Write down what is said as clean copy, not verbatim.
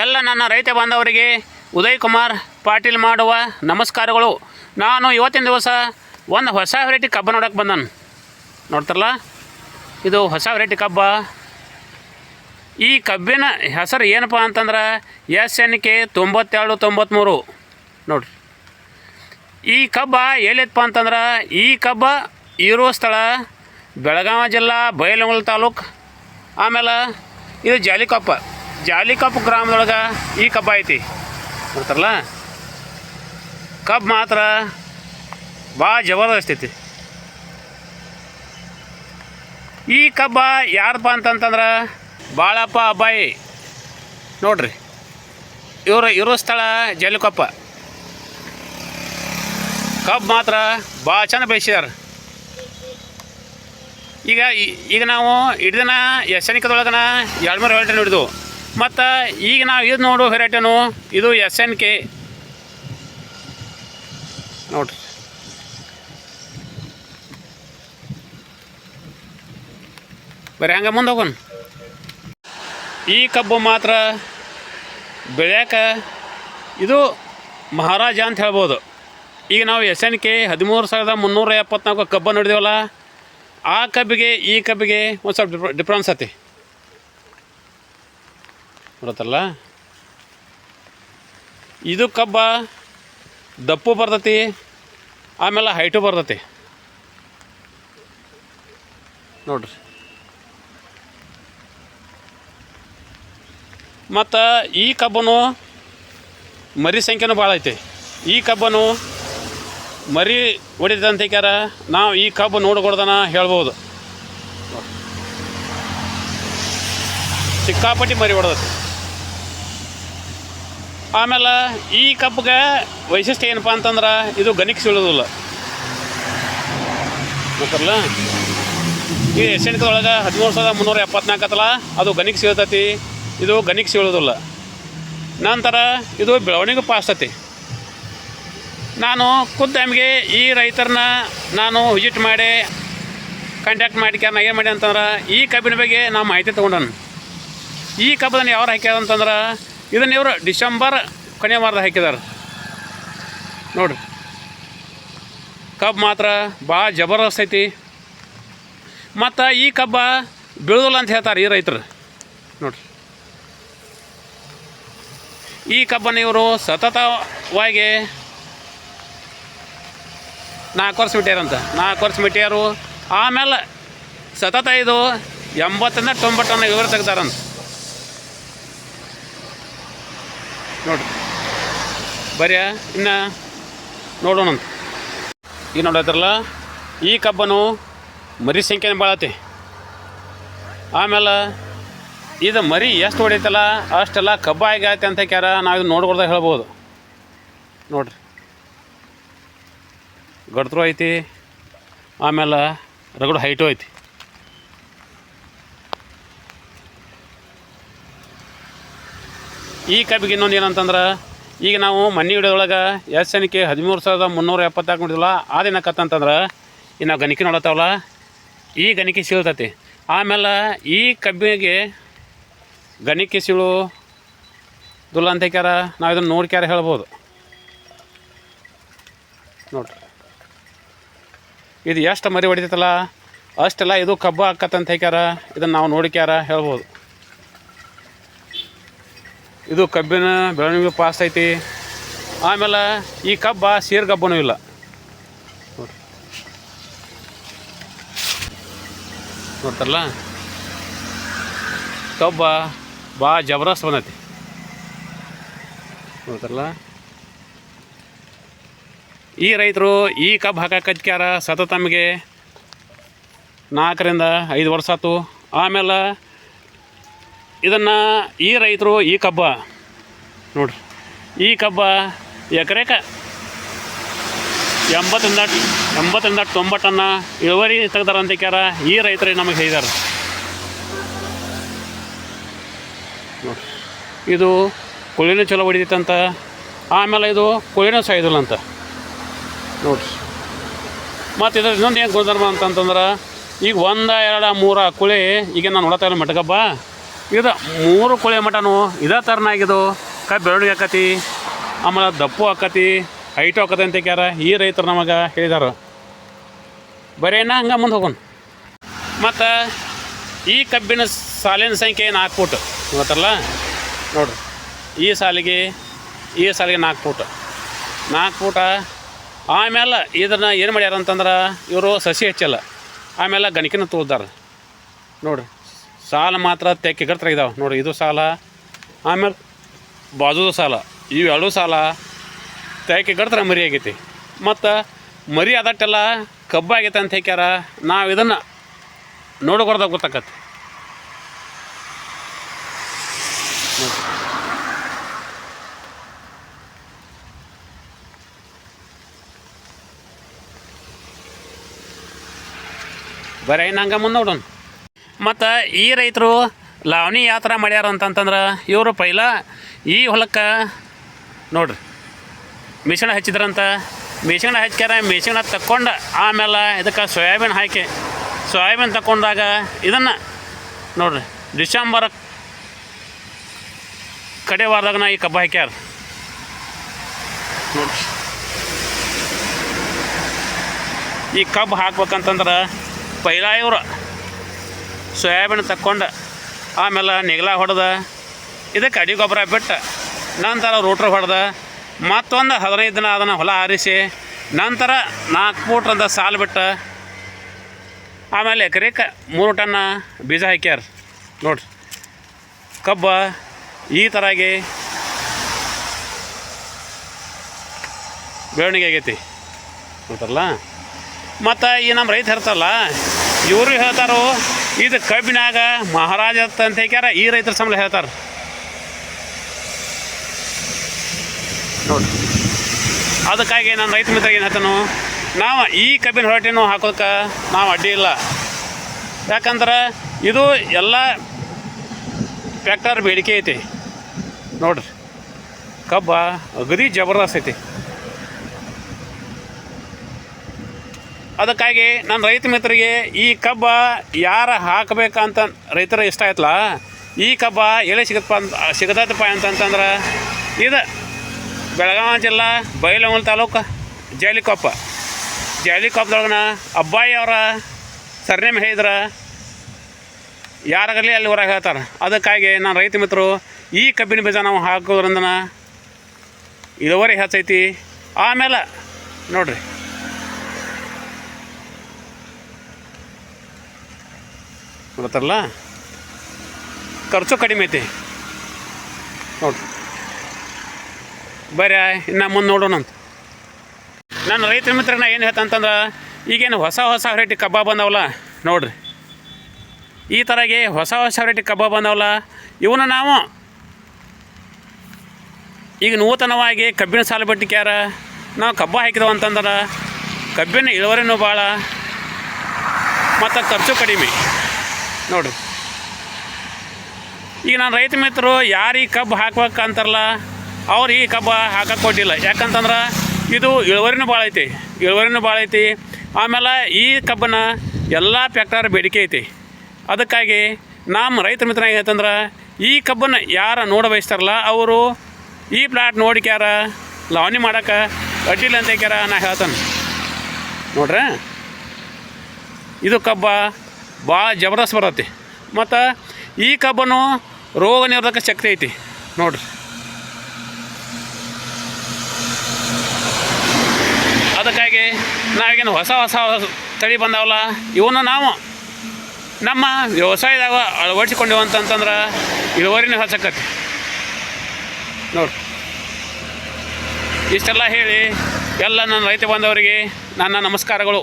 ಎಲ್ಲ ನನ್ನ ರೈತ ಬಾಂಧವರಿಗೆ ಉದಯ್ ಕುಮಾರ್ ಪಾಟೀಲ್ ಮಾಡುವ ನಮಸ್ಕಾರಗಳು. ನಾನು ಇವತ್ತಿನ ದಿವಸ ಒಂದು ಹೊಸ ವೆರೈಟಿ ಕಬ್ಬ ನೋಡೋಕೆ ಬಂದನು. ನೋಡ್ತಾರಲ್ಲ, ಇದು ಹೊಸ ವೆರೈಟಿ ಕಬ್ಬ. ಈ ಕಬ್ಬಿನ ಹೆಸರು ಏನಪ್ಪ ಅಂತಂದ್ರೆ SNK 9293 ನೋಡ್ರಿ. ಈ ಕಬ್ಬ ಎಲ್ಲಿತ್ತಪ್ಪ ಅಂತಂದ್ರೆ ಈ ಕಬ್ಬ ಇರೋ ಸ್ಥಳ ಬೆಳಗಾವಿ ಜಿಲ್ಲಾ ಬೈಲಹೊಂಗಲ ತಾಲೂಕು. ಆಮೇಲೆ ಇದು ಜಾಲಿಕೊಪ್ಪ ಗ್ರಾಮದೊಳಗೆ ಈ ಕಬ್ಬ ಐತಿ. ನೋಡ್ತಾರಲ್ಲ, ಕಬ್ಬು ಮಾತ್ರ ಭಾಳ ಜಬರ್ದಸ್ತ್ ಐತಿ. ಈ ಕಬ್ಬ ಯಾರಪ್ಪ ಅಂತಂತಂದ್ರೆ ಬಾಳಪ್ಪ ಅಬ್ಬಾಯಿ ನೋಡ್ರಿ. ಇವರು ಇರೋ ಸ್ಥಳ ಜಾಲಿಕೊಪ್ಪ. ಕಬ್ಬು ಮಾತ್ರ ಭಾಳ ಚಂದ ಬೆಳೆಸಿದಾರೆ. ಈಗ ನಾವು ಹಿಡ್ದಿನ SNKದೊಳಗನ 2-3 ವೆರೈಟಿ ನೋಡಿದ್ವು. ಮತ್ತು ಈಗ ನಾವು ಇದು ನೋಡೋ ವೆರೈಟಿನು ಇದು SNK ನೋಡ್ರಿ. ಬರೀ ಹಂಗೆ ಮುಂದೆ ಹೋಗೋಣ. ಈ ಕಬ್ಬು ಮಾತ್ರ ಬೆಳ್ಯಾಕ ಇದು ಮಹಾರಾಜ ಅಂತ ಹೇಳ್ಬೋದು. ಈಗ ನಾವು SNK 13,374 ಕಬ್ಬ ನೋಡಿದೇವಲ್ಲ, ಆ ಕಬ್ಬಿಗೆ ಈ ಕಬ್ಬಿಗೆ ಒಂದು ಸ್ವಲ್ಪ ಡಿಫ್ರೆನ್ಸ್ ಐತಿ. ನೋಡತ್ತಲ್ಲ, ಇದು ಕಬ್ಬ ದಪ್ಪು ಬರ್ತೈತಿ, ಆಮೇಲೆ ಹೈಟು ಬರ್ತೈತಿ ನೋಡ್ರಿ. ಮತ್ತು ಈ ಕಬ್ಬನು ಮರಿ ಸಂಖ್ಯೆನೂ ಭಾಳ ಐತಿ. ಈ ಕಬ್ಬನು ಮರಿ ಹೊಡಿತಂತಕ್ಯಾರ ನಾವು ಈ ಕಬ್ಬು ನೋಡ್ಕೊಡ್ದನ ಹೇಳ್ಬೋದು. ಸಿಕ್ಕಾಪಟ್ಟಿ ಮರಿ ಹೊಡೆದೈತಿ. ಆಮೇಲೆ ಈ ಕಬ್ಬಿಗೆ ವೈಶಿಷ್ಟ್ಯ ಏನಪ್ಪ ಅಂತಂದ್ರೆ ಇದು ಗಣಿಕ್ ಸೀಳೋದಿಲ್ಲ. ಗೊತ್ತಲ್ಲ, ಈ SNKದೊಳಗೆ 13,374 ಐತಲ್ಲ, ಅದು ಗಣಿಕ್ ಸೀಳ್ತೈತಿ. ಇದು ಗಣಿಕ್ ಸೀಳೋದಿಲ್ಲ. ನಂತರ ಇದು ಬೆಳವಣಿಗೆ ಫಾಸ್ಟ್ ಐತಿ. ನಾನು ಖುದ್ದು ನಮಗೆ ಈ ರೈತರನ್ನ ನಾನು ವಿಸಿಟ್ ಮಾಡಿ ಕಾಂಟ್ಯಾಕ್ಟ್ ಮಾಡಿ ನಾ ಏನು ಮಾಡಿ ಅಂತಂದ್ರೆ ಈ ಕಬ್ಬಿನ ಬಗ್ಗೆ ನಾವು ಮಾಹಿತಿ ತೊಗೊಂಡನು. ಈ ಕಬ್ಬದನ್ನು ಯಾರು ಹಾಕ್ಯಾರ ಅಂತಂದ್ರೆ ಇದನ್ನು ಇವರು ಡಿಸೆಂಬರ್ ಕೊನೆ ವಾರದ ಹಾಕಿದಾರೆ ನೋಡಿರಿ. ಕಬ್ಬು ಮಾತ್ರ ಭಾಳ ಜಬರ್ದಸ್ತ್ ಐತಿ. ಮತ್ತು ಈ ಕಬ್ಬ ಬೀಳೋದಿಲ್ಲ ಅಂತ ಹೇಳ್ತಾರೆ ಈ ರೈತರು ನೋಡಿರಿ. ಈ ಕಬ್ಬನ್ನು ಇವರು ಸತತವಾಗಿ 4 ವರ್ಷ ಮಿಟ್ಯಾರಂತ. 4 ವರ್ಷ ಮಿಟ್ಯಾರು. ಆಮೇಲೆ ಸತತ ಇದು 80-90 ಟನ್ ಇವರು ತೆಗ್ದಾರಂತ ನೋಡಿರಿ. ಬರೀ ಇನ್ನು ನೋಡೋಣಂತ. ಈಗ ನೋಡತ್ರಲ್ಲ, ಈ ಕಬ್ಬನು ಮರಿ ಸಂಖ್ಯೆನೇ ಭಾಳ ಐತಿ. ಆಮೇಲೆ ಇದು ಮರಿ ಎಷ್ಟು ಹೊಡಿತಲ್ಲ ಅಷ್ಟೆಲ್ಲ ಕಬ್ಬ ಆಗೈತೆ ಅಂತ ಕ್ಯಾರ ನಾವು ಇದು ನೋಡ್ಕೊಳ್ದಾಗ ಹೇಳ್ಬೋದು ನೋಡಿರಿ. ಗಡ್ತರು ಐತಿ, ಆಮೇಲೆ ರಗಡು ಹೈಟು ಐತಿ. ಈ ಕಬ್ಬಿಗೆ ಇನ್ನೊಂದು ಏನಂತಂದ್ರೆ ಈಗ ನಾವು ಮನೆ ಹಿಡಿಯೋದೊಳಗೆ SNK 13,374 ನೋಡಿದ್ವಲ್ಲ, ಅದೇನಕ್ಕತ್ತಂತಂದ್ರೆ ಈಗ ನಾವು ಗಣಿಕೆ ನೋಡತ್ತಾವಲ್ಲ, ಈ ಗಣಿಕೆ ಸೀಳ್ತೈತಿ. ಆಮೇಲೆ ಈ ಕಬ್ಬಿಗೆ ಗಣಿಕೆ ಸೀಳೋದಿಲ್ಲ ಅಂತ ಕ್ಯಾರ ನಾವು ಇದನ್ನು ನೋಡ್ಕ್ಯಾರ ಹೇಳ್ಬೋದು ನೋಡ್ರಿ. ಇದು ಎಷ್ಟು ಮರಿ ಹೊಡಿತೈತಲ್ಲ ಅಷ್ಟೆಲ್ಲ ಇದು ಕಬ್ಬು ಹಾಕತ್ತಂತ ಹೇಳ್ಯಾರ. ಇದನ್ನು ನಾವು ನೋಡಿಕ್ಯಾರ ಹೇಳ್ಬೋದು. ಇದು ಕಬ್ಬಿನ ಬೆಳವಣಿಗೆ ಫಾಸ್ಟ್ ಐತಿ. ಆಮೇಲೆ ಈ ಕಬ್ಬ ಸೀರ್ ಕಬ್ಬನೂ ಇಲ್ಲ ನೋಡ್ರಿ. ನೋಡ್ತಾರಲ್ಲ, ಕಬ್ಬ ಭಾಳ ಜಬರ್ದಸ್ತ್ ಬಂದೈತಿ. ನೋಡ್ತಾರಲ್ಲ, ಈ ರೈತರು ಈ ಕಬ್ಬು ಹಾಕಕ್ಕಾರ ಸತತ ತಮಗೆ 4-5 ವರ್ಷ ಆಯ್ತು. ಆಮೇಲೆ ಇದನ್ನು ಈ ರೈತರು ಈ ಕಬ್ಬ ನೋಡ್ರಿ, ಈ ಕಬ್ಬ ಎಕರೆಗೆ 80-90 ಟನ್ನ ಇಳುವರಿ ತೆಗ್ದಾರಂತ ಕ್ಯಾರ ಈ ರೈತರು ನಮಗೆ ಹೇಳಿದಾರೆ ನೋಡ್ರಿ. ಇದು ಕುಳಿನೂ ಚಲೋ ಹೊಡಿತೈತಂತ, ಆಮೇಲೆ ಇದು ಕುಳಿನೂ ಸಾಯೋದಿಲ್ಲ ಅಂತ ನೋಡ್ರಿ. ಮತ್ತು ಇದ್ರ ಇನ್ನೊಂದು ಏನು ಗುಣಧರ್ಮ ಅಂತಂತಂದ್ರೆ ಈಗ 1, 2, 3 ಕುಳಿ ಈಗ ನಾನು ನೋಡತ್ತಾ ಇಲ್ಲ ಮಟಕಬ್ಬ ಇದು 3 ಕುಳಿ ಮಟನು ಇದೇ ಥರನಾಗಿದ್ದು ಕಬ್ಬು ಬೆಳವಣಿಗೆ ಆಕತಿ, ಆಮೇಲೆ ದಪ್ಪು ಆಕತಿ, ಹೈಟು ಆಕತಿ ಅಂತ ಕ್ಯಾರ ಈ ರೈತರು ನಮಗೆ ಹೇಳಿದಾರೆ. ಬರೀನ ಹಂಗೆ ಮುಂದೆ ಹೋಗೋಣ. ಮತ್ತು ಈ ಕಬ್ಬಿನ ಸಾಲಿನ ಸಂಖ್ಯೆ 4 ಫೂಟ್ ಗೊತ್ತಲ್ಲ ನೋಡಿರಿ. ಈ ಸಾಲಿಗೆ 4 ಫೂಟ್ 4 ಫೂಟ. ಆಮೇಲೆ ಇದನ್ನು ಏನು ಮಾಡ್ಯಾರ ಅಂತಂದ್ರೆ ಇವರು ಸಸಿ ಹೆಚ್ಚಲ್ಲ, ಆಮೇಲೆ ಗಣಿಕಿನ ತೋದಾರೆ ನೋಡಿರಿ. ಸಾಲ ಮಾತ್ರ ತೆಕ್ಕಿಗಡ್ತರ ಇದಾವೆ ನೋಡಿರಿ. ಇದು ಸಾಲ, ಆಮೇಲೆ ಬಾಜುದು ಸಾಲ, ಇವು 2 ಸಾಲ ತೆಕ್ಕಿಗಡ್ತರ ಮರಿ ಆಗೈತಿ. ಮತ್ತು ಮರಿ ಆದಟ್ಟೆಲ್ಲ ಕಬ್ಬಾಗೈತೆ ಅಂತ ಹೇಳ್ಯಾರ. ನಾವು ಇದನ್ನು ನೋಡೋರ್ದಾಗ ಗೊತ್ತಾಕತ್ತೆ. ಬರೀ ನಂಗೆ ಮುಂದೆ ನೋಡೋಣ. ಮತ್ತು ಈ ರೈತರು ಲಾವಣಿ ಯಾವ ಥರ ಮಾಡ್ಯಾರ ಅಂತಂತಂದ್ರೆ ಇವರು ಪೈಲ ಈ ಹೊಲಕ್ಕೆ ನೋಡ್ರಿ ಮಿಶ್ರಣ ಹಚ್ಚಿದ್ರಂತ. ಮಿಶ್ರಣ ಹಚ್ಕ್ಯಾರ, ಮಿಶ್ರಣ ತಕ್ಕೊಂಡು ಆಮೇಲೆ ಇದಕ್ಕೆ ಸೋಯಾಬೀನ್ ಹಾಕಿ ಸೋಯಾಬೀನ್ ತಗೊಂಡಾಗ ಇದನ್ನು ನೋಡಿರಿ ಡಿಸೆಂಬರ್ ಕಡೆ ವಾರದಾಗ ಈ ಕಬ್ಬು ಹಾಕ್ಯಾರ ನೋಡ್ರಿ. ಈ ಕಬ್ಬು ಹಾಕ್ಬೇಕಂತಂದ್ರೆ ಪೈಲ ಇವರು ಸೋಯಾಬೀನ್ ತಕ್ಕೊಂಡು ಆಮೇಲೆ ನೆಗ್ಲ ಹೊಡೆದ ಇದಕ್ಕೆ ಅಡಿ ಗೊಬ್ಬರ ಬಿಟ್ಟು ನಂತರ ರೋಟ್ರ್ ಹೊಡೆದ ಮತ್ತೊಂದು 15 ದಿನ ಅದನ್ನು ಹೊಲ ಆರಿಸಿ ನಂತರ 4 ಫೂಟ್ ಅಂತ ಸಾಲು ಬಿಟ್ಟು ಆಮೇಲೆ ಎಕರೆಕ್ಕೆ 3 ಟನ್ ಬೀಜ ಹಾಕ್ಯಾರ ನೋಡ್ರಿ. ಕಬ್ಬು ಈ ಥರಾಗಿ ಬೆಳವಣಿಗೆ ಆಗೈತಿ ನೋಡ್ರಲ್ಲ. ಮತ್ತು ಈ ನಮ್ಮ ರೈತ ಇರ್ತಲ್ಲ ಇವರು ಹೇಳ್ತಾರೋ ಇದು ಕಬ್ಬಿನಾಗ ಮಹಾರಾಜ ಅಂತ ಹೇಳ್ಯಾರ. ಈ ರೈತರ ಸಂಬಳ ಹೇಳ್ತಾರೆ ನೋಡಿ. ಅದಕ್ಕಾಗಿ ನಾನು ರೈತ ಮಿತ್ರಗೆ ಏನು ಹೇಳ್ತಾನು, ನಾವು ಈ ಕಬ್ಬಿನ ಹೊರಟೆನೂ ಹಾಕೋದಕ್ಕೆ ನಾವು ಅಡ್ಡಿ ಇಲ್ಲ. ಯಾಕಂದ್ರೆ ಇದು ಎಲ್ಲ ಫ್ಯಾಕ್ಟರ್ ಬೇಡಿಕೆ ಐತಿ ನೋಡ್ರಿ. ಕಬ್ಬ ಅಗದಿ ಜಬರ್ದಸ್ತ್ ಐತಿ. ಅದಕ್ಕಾಗಿ ನನ್ನ ರೈತ ಮಿತ್ರರಿಗೆ ಈ ಕಬ್ಬ ಯಾರು ಹಾಕಬೇಕಂತ ರೈತರ ಇಷ್ಟ ಆಯ್ತಲ್ಲ, ಈ ಕಬ್ಬ ಎಲ್ಲಿ ಸಿಗತ್ತಪ್ಪ ಅಂತಂತಂದ್ರೆ ಇದು ಬೆಳಗಾವಿ ಜಿಲ್ಲಾ ಬೈಲಹೊಂಗಲ ತಾಲೂಕು ಜಾಲಿಕೊಪ್ಪದೊಳಗನ ಅಬ್ಬಾಯಿ ಅವರ ಸರ್ನೇಮ್ ಹೇಳಿದ್ರೆ ಯಾರಾಗಲಿ ಅಲ್ಲಿ ಹೊರಗೆ ಹೇಳ್ತಾರೆ. ಅದಕ್ಕಾಗಿ ನಾನು ರೈತ ಮಿತ್ರರು ಈ ಕಬ್ಬಿನ ಬೀಜ ನಾವು ಹಾಕೋದ್ರಿಂದ ಇಳುವರಿ ಹೆಚ್ಚೈತಿ. ಆಮೇಲೆ ನೋಡಿರಿ ಗೊತ್ತಲ್ಲ ಖರ್ಚು ಕಡಿಮೆ ಐತಿ ನೋಡ್ರಿ. ಬರೀ ಇನ್ನು ಮುಂದೆ ನೋಡೋಣ ಅಂತ ನಾನು ರೈತರ ಮಿತ್ರಗೆ ನಾ ಏನು ಹೇಳ್ತಂತಂದ್ರೆ ಈಗೇನು ಹೊಸ ವೆರೈಟಿ ಕಬ್ಬ ಬಂದವಲ್ಲ ನೋಡಿರಿ. ಈ ಥರಾಗಿ ಹೊಸ ವೆರೈಟಿ ಕಬ್ಬ ಬಂದವಲ್ಲ ಇವನ್ನ ನಾವು ಈಗ ನೂತನವಾಗಿ ಕಬ್ಬಿನ ಸಾಲು ಬಟ್ಟಿಕ್ಯಾರ ನಾವು ಕಬ್ಬ ಹಾಕಿದವು ಅಂತಂದ್ರೆ ಕಬ್ಬಿನ ಇಳುವರಿನೂ ಭಾಳ ಮತ್ತು ಖರ್ಚು ಕಡಿಮೆ ನೋಡಿರಿ. ಈಗ ನಾನು ರೈತ ಮಿತ್ರರು ಯಾರು ಈ ಕಬ್ಬು ಹಾಕ್ಬೇಕಂತಾರಲ್ಲ ಅವ್ರು ಈ ಕಬ್ಬು ಹಾಕಕ್ಕೆ ಕೊಟ್ಟಿಲ್ಲ. ಯಾಕಂತಂದ್ರೆ ಇದು ಇಳುವರಿನೂ ಭಾಳ ಐತಿ. ಆಮೇಲೆ ಈ ಕಬ್ಬನ ಎಲ್ಲ ಫ್ಯಾಕ್ಟರ್ ಬೇಡಿಕೆ ಐತಿ. ಅದಕ್ಕಾಗಿ ನಮ್ಮ ರೈತ ಮಿತ್ರ ಹೇಳ್ತಂದ್ರೆ ಈ ಕಬ್ಬನ್ನು ಯಾರು ನೋಡ ಬಯಸ್ತಾರಲ್ಲ ಅವರು ಈ ಪ್ಲಾಟ್ ನೋಡಿಕ್ಯಾರ ಲಾವಣಿ ಮಾಡೋಕೆ ಅಡ್ಡಿಲ್ಲ ಅಂತ ಹೇಳ್ಯಾರ. ನಾ ಹೇಳ್ತಾನೆ ನೋಡ್ರಿ ಇದು ಕಬ್ಬ ಭಾಳ ಜಬರ್ದಸ್ತ್ ಬರತ್ತೆ. ಮತ್ತು ಈ ಕಬ್ಬನು ರೋಗ ನಿರೋಧಕ ಶಕ್ತಿ ಐತಿ ನೋಡ್ರಿ. ಅದಕ್ಕಾಗಿ ನಾವೇನು ಹೊಸ ತಳಿ ಬಂದಾವಲ್ಲ ಇವನ್ನ ನಾವು ನಮ್ಮ ವ್ಯವಸಾಯದಾಗ ಅಳವಡಿಸಿಕೊಂಡೇವು ಅಂತಂದ್ರೆ ಇಳುವರಿನೂ ಹೆಚ್ಚಾಕತಿ ನೋಡ್ರಿ. ಇಷ್ಟೆಲ್ಲ ಹೇಳಿ ಎಲ್ಲ ನನ್ನ ರೈತ ಬಾಂಧವರಿಗೆ ನನ್ನ ನಮಸ್ಕಾರಗಳು.